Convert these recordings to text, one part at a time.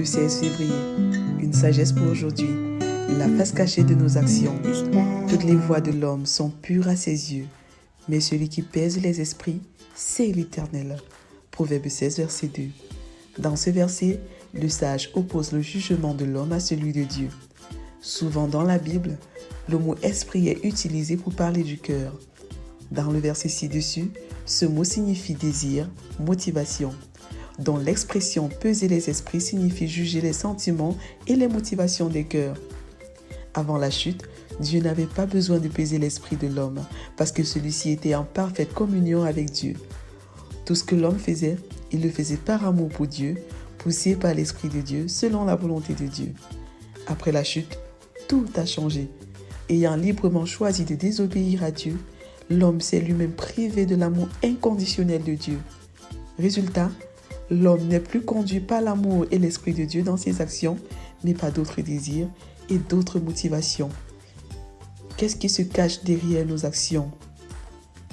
Le 16 février, une sagesse pour aujourd'hui. La face cachée de nos actions. Toutes les voies de l'homme sont pures à ses yeux, mais celui qui pèse les esprits, c'est l'Éternel. Proverbe 16, verset 2. Dans ce verset, le sage oppose le jugement de l'homme à celui de Dieu. Souvent dans la Bible, le mot esprit est utilisé pour parler du cœur. Dans le verset ci-dessus, ce mot signifie désir, motivation, dont l'expression peser les esprits signifie juger les sentiments et les motivations des cœurs. Avant la chute, Dieu n'avait pas besoin de peser l'esprit de l'homme parce que celui-ci était en parfaite communion avec Dieu. Tout ce que l'homme faisait, il le faisait par amour pour Dieu, poussé par l'Esprit de Dieu selon la volonté de Dieu. Après la chute, tout a changé. Ayant librement choisi de désobéir à Dieu, l'homme s'est lui-même privé de l'amour inconditionnel de Dieu. Résultat, l'homme n'est plus conduit par l'amour et l'Esprit de Dieu dans ses actions, mais par d'autres désirs et d'autres motivations. Qu'est-ce qui se cache derrière nos actions?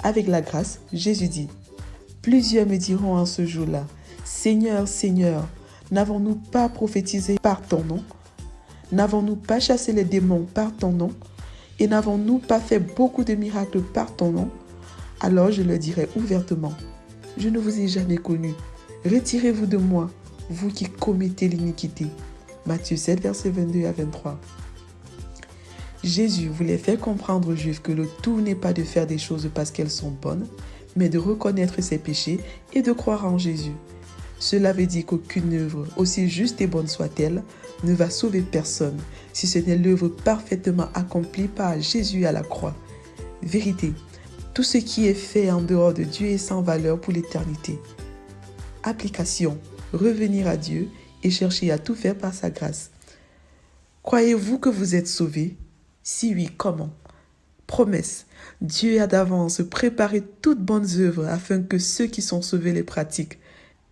Avec la grâce, Jésus dit, « Plusieurs me diront en ce jour-là, « Seigneur, Seigneur, n'avons-nous pas prophétisé par ton nom? N'avons-nous pas chassé les démons par ton nom? Et n'avons-nous pas fait beaucoup de miracles par ton nom? » Alors je leur dirai ouvertement, « Je ne vous ai jamais connu. Retirez-vous de moi, vous qui commettez l'iniquité. » Matthieu 7, versets 22 à 23. Jésus voulait faire comprendre aux Juifs que le tout n'est pas de faire des choses parce qu'elles sont bonnes, mais de reconnaître ses péchés et de croire en Jésus. Cela veut dire qu'aucune œuvre, aussi juste et bonne soit-elle, ne va sauver personne, si ce n'est l'œuvre parfaitement accomplie par Jésus à la croix. Vérité, tout ce qui est fait en dehors de Dieu est sans valeur pour l'éternité. Application, revenir à Dieu et chercher à tout faire par sa grâce. Croyez-vous que vous êtes sauvés? Si oui, comment? Promesse, Dieu a d'avance préparé toutes bonnes œuvres afin que ceux qui sont sauvés les pratiquent.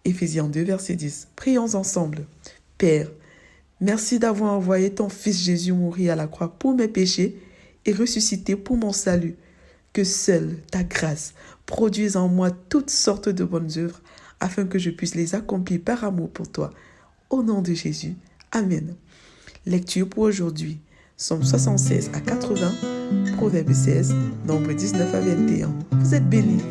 Éphésiens 2, verset 10. Prions ensemble. Père, merci d'avoir envoyé ton Fils Jésus mourir à la croix pour mes péchés et ressusciter pour mon salut. Que seule ta grâce produise en moi toutes sortes de bonnes œuvres afin que je puisse les accomplir par amour pour toi. Au nom de Jésus. Amen. Lecture pour aujourd'hui. Psaume 76 à 80, Proverbe 16, Nombre 19 à 21. Vous êtes bénis.